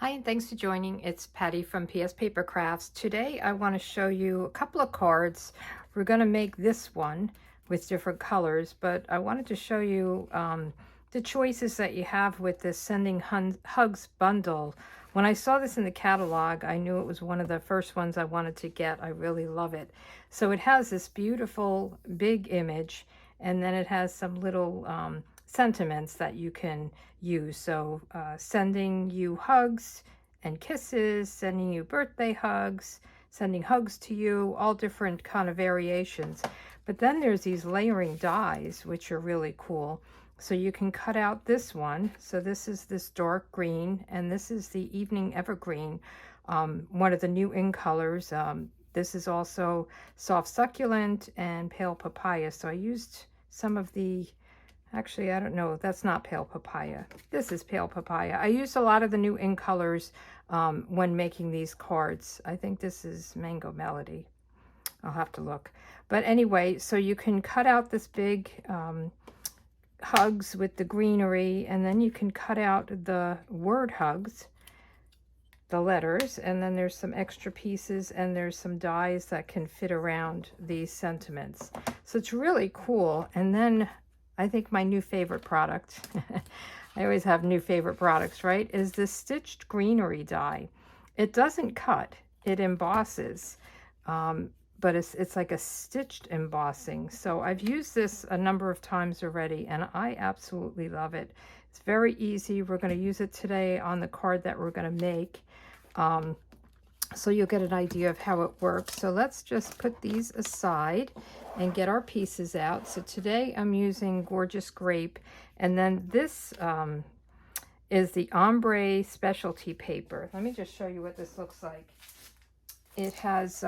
Hi, and thanks for joining. It's Patty from PS Paper Crafts. Today I want to show you a couple of cards. We're going to make this one with different colors, but I wanted to show you the choices that you have with this Sending Hugs bundle. When I saw this in the catalog, I knew it was one of the first ones I wanted to get. I really love it. So it has this beautiful big image, and then it has some little sentiments that you can use. So sending you hugs and kisses, sending you birthday hugs, sending hugs to you, all different kind of variations. But then there's these layering dies, which are really cool. So you can cut out this one. So this is this dark green, and this is the evening evergreen, one of the new in colors. This is also soft succulent and pale papaya. So I used some of the, actually, I don't know, that's not pale papaya. This is pale papaya. I used a lot of the new in colors when making these cards. I think this is Mango Melody. I'll have to look. But anyway, so you can cut out this big hugs with the greenery, and then you can cut out the word hugs, the letters, and then there's some extra pieces, and there's some dies that can fit around these sentiments. So it's really cool. And then I think my new favorite product, I always have new favorite products, right, is this Stitched Greenery die. It doesn't cut, it embosses, but it's like a stitched embossing. So I've used this a number of times already, and I absolutely love it. It's very easy. We're going to use it today on the card that we're going to make. So you'll get an idea of how it works. So let's just put these aside and get our pieces out. So today I'm using Gorgeous Grape, and then this is the Ombre Specialty Paper. Let me just show you what this looks like. It has,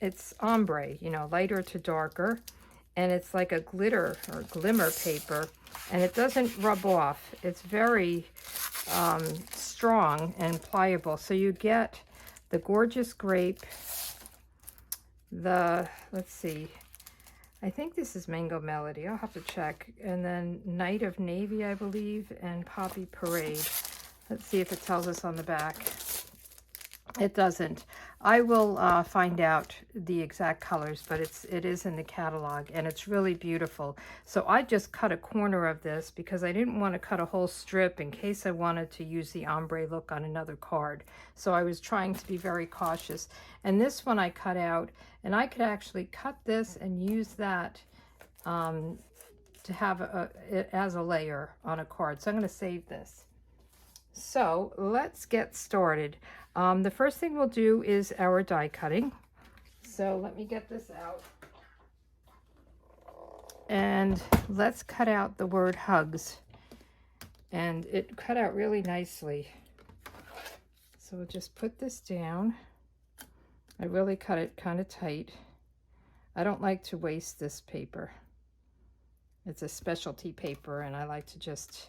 it's ombre, you know, lighter to darker, and it's like a glitter or glimmer paper, and it doesn't rub off. It's very strong and pliable. So you get the Gorgeous Grape, the, let's see, I think this is Mango Melody. I'll have to check. And then Night of Navy, I believe, and Poppy Parade. Let's see if it tells us on the back. It doesn't. I will find out the exact colors, but it is in the catalog, and it's really beautiful. So I just cut a corner of this because I didn't want to cut a whole strip in case I wanted to use the ombre look on another card. So I was trying to be very cautious. And this one I cut out, and I could actually cut this and use that to have it as a layer on a card. So I'm going to save this. So let's get started. The first thing we'll do is our die cutting. So let me get this out. And let's cut out the word hugs. And it cut out really nicely. So we'll just put this down. I really cut it kind of tight. I don't like to waste this paper. It's a specialty paper, and I like to just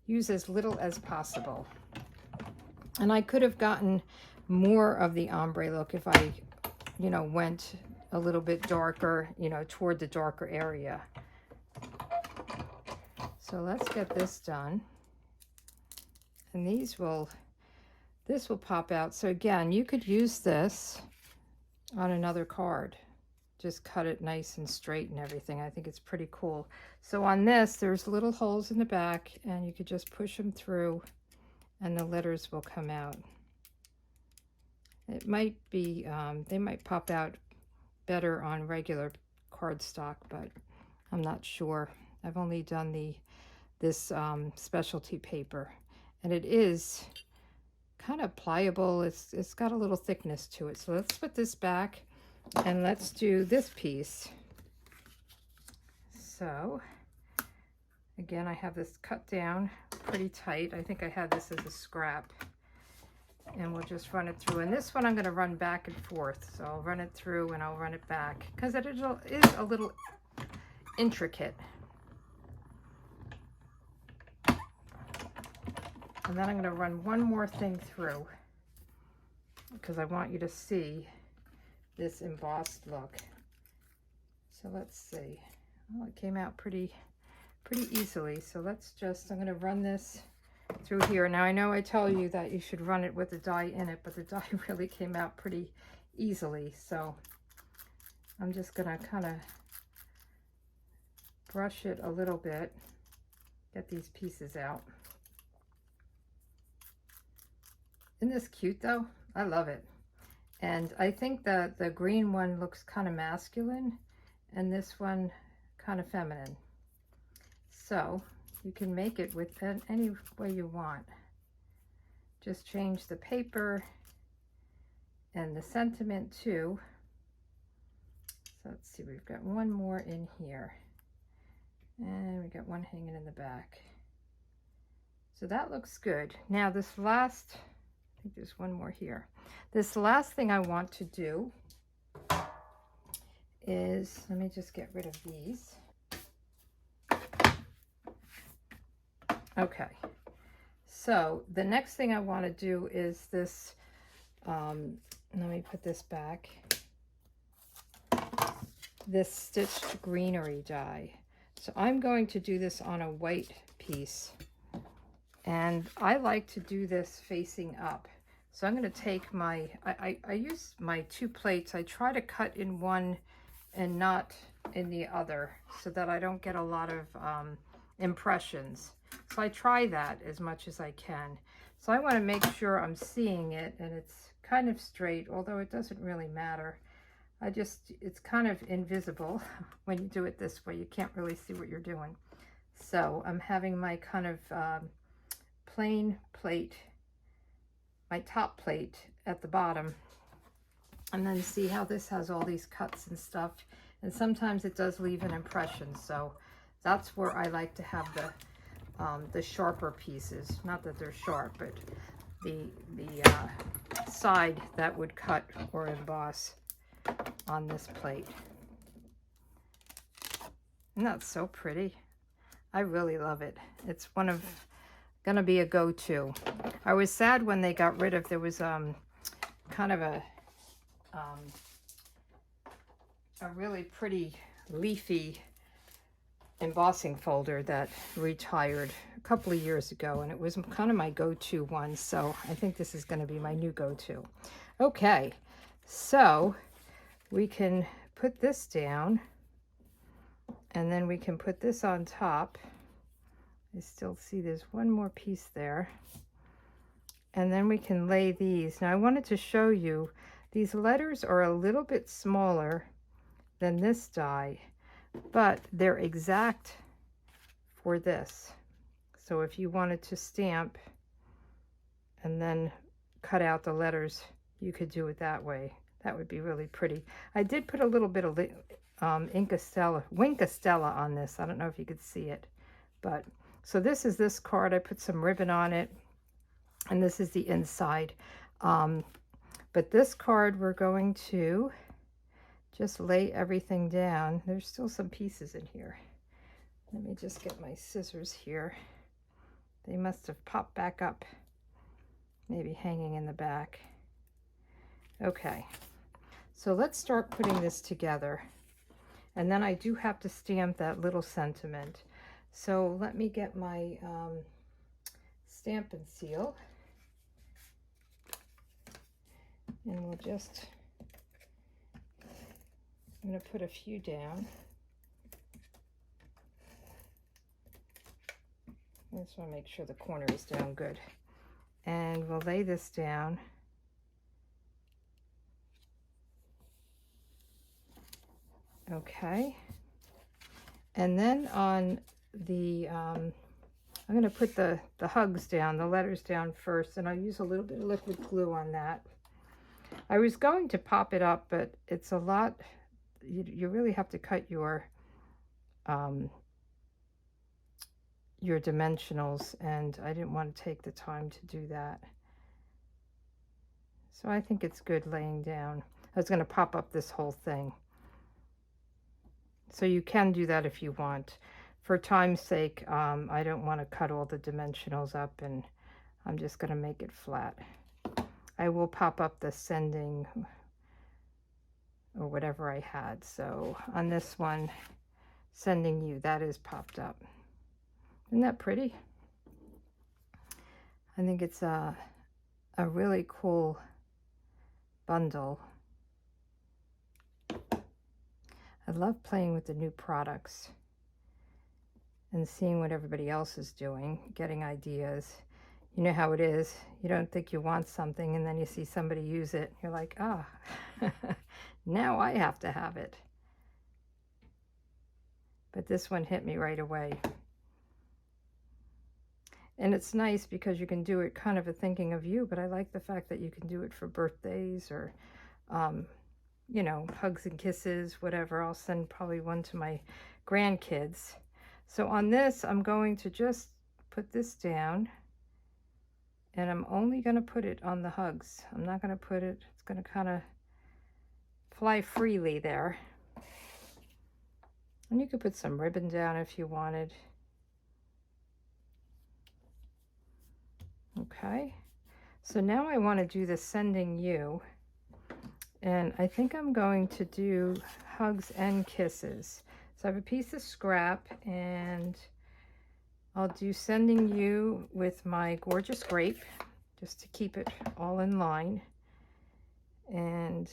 use as little as possible. And I could have gotten more of the ombre look if I, you know, went a little bit darker, you know, toward the darker area. So let's get this done. And this will pop out. So again, you could use this on another card. Just cut it nice and straight and everything. I think it's pretty cool. So on this, there's little holes in the back, and you could just push them through, and the letters will come out. It might be, they might pop out better on regular cardstock, but I'm not sure. I've only done this specialty paper, and it is kind of pliable. It's got a little thickness to it. So let's put this back, and let's do this piece. So again, I have this cut down pretty tight. I think I had this as a scrap, and we'll just run it through. And this one I'm going to run back and forth. So I'll run it through and I'll run it back because it is a little intricate. And then I'm going to run one more thing through because I want you to see this embossed look. So let's see. Well, it came out pretty easily. So let's just, I'm going to run this through here. Now I know I tell you that you should run it with the dye in it, but the dye really came out pretty easily. So I'm just gonna kind of brush it a little bit, get these pieces out. Isn't this cute though? I love it. And I think that the green one looks kind of masculine and this one kind of feminine. So you can make it with any way you want. Just change the paper and the sentiment too. So let's see, we've got one more in here. And we got one hanging in the back. So that looks good. Now this last, I think there's one more here. This last thing I want to do is, let me just get rid of these. Okay, so the next thing I want to do is this, let me put this back, this Stitched Greenery Die. So I'm going to do this on a white piece, and I like to do this facing up. So I'm going to take my, I use my 2 plates. I try to cut in one and not in the other so that I don't get a lot of impressions. So I try that as much as I can. So I want to make sure I'm seeing it and it's kind of straight, although it doesn't really matter. It's kind of invisible when you do it this way. You can't really see what you're doing. So I'm having my kind of plain plate, my top plate at the bottom, and then see how this has all these cuts and stuff. And sometimes it does leave an impression. So that's where I like to have the sharper pieces. Not that they're sharp, but the side that would cut or emboss on this plate. And that's so pretty. I really love it. It's one of gonna be a go-to. I was sad when they got rid of, there was kind of a really pretty leafy embossing folder that retired a couple of years ago, and it was kind of my go-to one. So I think this is going to be my new go-to. Okay, so we can put this down, and then we can put this on top. I still see there's one more piece there. And then we can lay these. Now I wanted to show you, these letters are a little bit smaller than this die, but they're exact for this. So if you wanted to stamp and then cut out the letters, you could do it that way. That would be really pretty. I did put a little bit of Winkastella on this. I don't know if you could see it, but so this is this card. I put some ribbon on it, and this is the inside. But this card, we're going to just lay everything down. There's still some pieces in here. Let me just get my scissors here. They must have popped back up, maybe hanging in the back. Okay, so let's start putting this together. And then I do have to stamp that little sentiment. So let me get my stamp and seal. And we'll just, I'm going to put a few down. I just want to make sure the corner is down good. And we'll lay this down. Okay. And then on the, I'm going to put the hugs down, the letters down first, and I'll use a little bit of liquid glue on that. I was going to pop it up, but it's a lot, you really have to cut your dimensionals, and I didn't want to take the time to do that. So I think it's good laying down. I was going to pop up this whole thing. So you can do that if you want. For time's sake, I don't want to cut all the dimensionals up, and I'm just going to make it flat. I will pop up the sending or whatever I had. So on this one, sending you, that is popped up. Isn't that pretty? I think it's a really cool bundle. I love playing with the new products and seeing what everybody else is doing, getting ideas. You know how it is. You don't think you want something, and then you see somebody use it. You're like, ah, now I have to have it. But this one hit me right away. And it's nice because you can do it kind of a thinking of you, but I like the fact that you can do it for birthdays or, you know, hugs and kisses, whatever. I'll send probably one to my grandkids. So on this, I'm going to just put this down, and I'm only going to put it on the hugs. I'm not going to put it, it's going to kind of fly freely there. And you could put some ribbon down if you wanted. Okay, so now I want to do the sending you, and I think I'm going to do hugs and kisses. So I have a piece of scrap, and I'll do sending you with my gorgeous grape, just to keep it all in line, and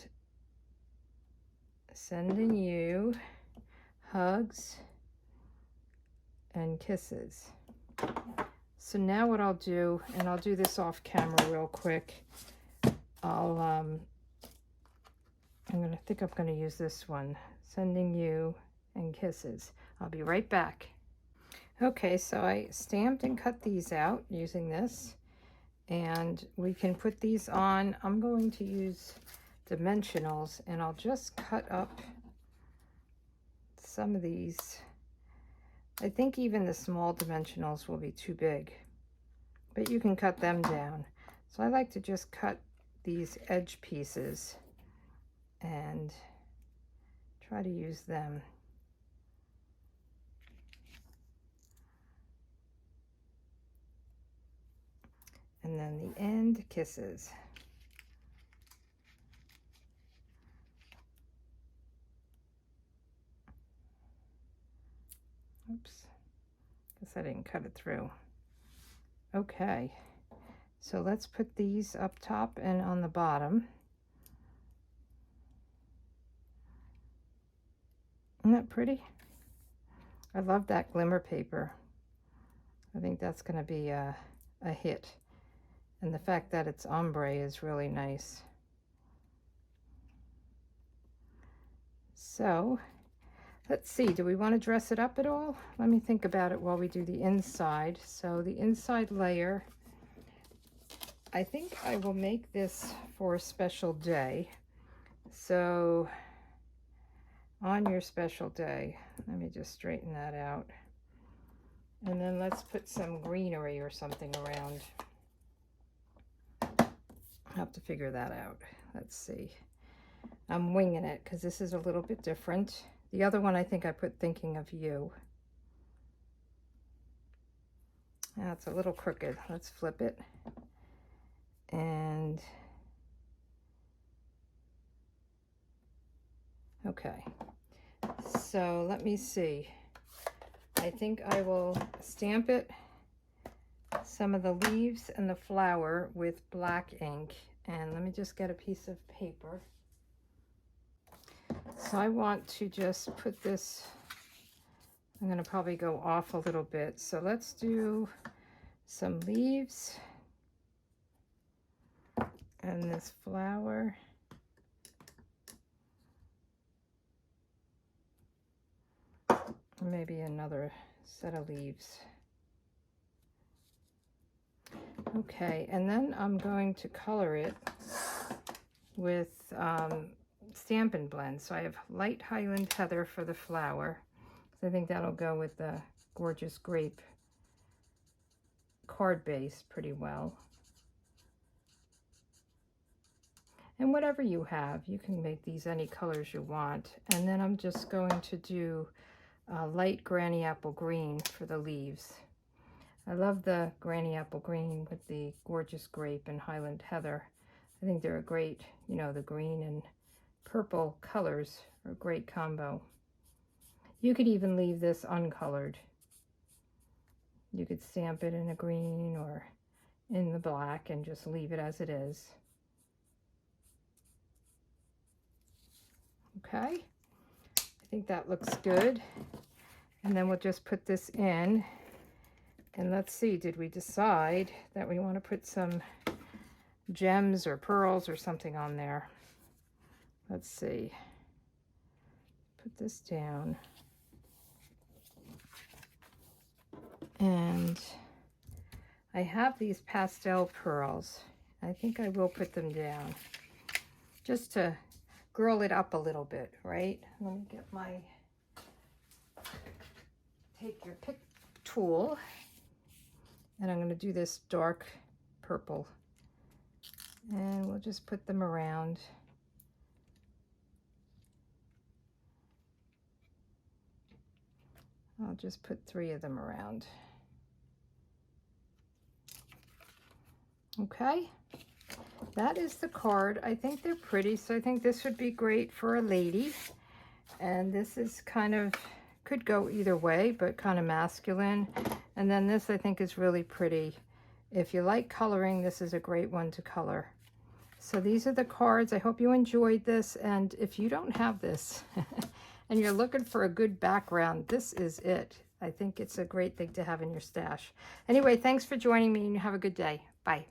sending you hugs and kisses. So now what I'll do, and I'll do this off camera real quick, I'm gonna use this one, sending you and kisses. I'll be right back. Okay, so I stamped and cut these out using this, and we can put these on. I'm going to use dimensionals, and I'll just cut up some of these. I think even the small dimensionals will be too big, but you can cut them down. So I like to just cut these edge pieces and try to use them. And then the end kisses. Oops, guess I didn't cut it through. Okay, so let's put these up top and on the bottom. Isn't that pretty? I love that glimmer paper. I think that's going to be a hit. And the fact that it's ombre is really nice. So let's see, do we want to dress it up at all? Let me think about it while we do the inside. So the inside layer, I think I will make this for a special day. So on your special day, let me just straighten that out. And then let's put some greenery or something around. I'll have to figure that out. Let's see. I'm winging it because this is a little bit different. The other one I think I put thinking of you. That's a little crooked. Let's flip it. And okay. So let me see. I think I will stamp it, some of the leaves and the flower with black ink. And let me just get a piece of paper. So I want to just put this, I'm going to probably go off a little bit. So let's do some leaves and this flower. Maybe another set of leaves. Okay, and then I'm going to color it with Stampin' Blend. So I have light Highland Heather for the flower. So I think that'll go with the gorgeous grape card base pretty well. And whatever you have, you can make these any colors you want. And then I'm just going to do light Granny Apple Green for the leaves. I love the Granny Apple Green with the gorgeous grape and Highland Heather. I think they're a great, you know, the green and purple colors are a great combo. You could even leave this uncolored. You could stamp it in a green or in the black and just leave it as it is. Okay, I think that looks good. And then we'll just put this in. And let's see, did we decide that we want to put some gems or pearls or something on there? Let's see. Put this down. And I have these pastel pearls. I think I will put them down just to girl it up a little bit, right? Let me get my, take your pick tool, and I'm going to do this dark purple, and we'll just put them around. I'll just put 3 of them around. Okay, that is the card. I think they're pretty, so I think this would be great for a lady. And this is kind of, could go either way, but kind of masculine. And then this I think is really pretty. If you like coloring, this is a great one to color. So these are the cards. I hope you enjoyed this. And if you don't have this and you're looking for a good background, this is it. I think it's a great thing to have in your stash. Anyway, thanks for joining me, and have a good day. Bye.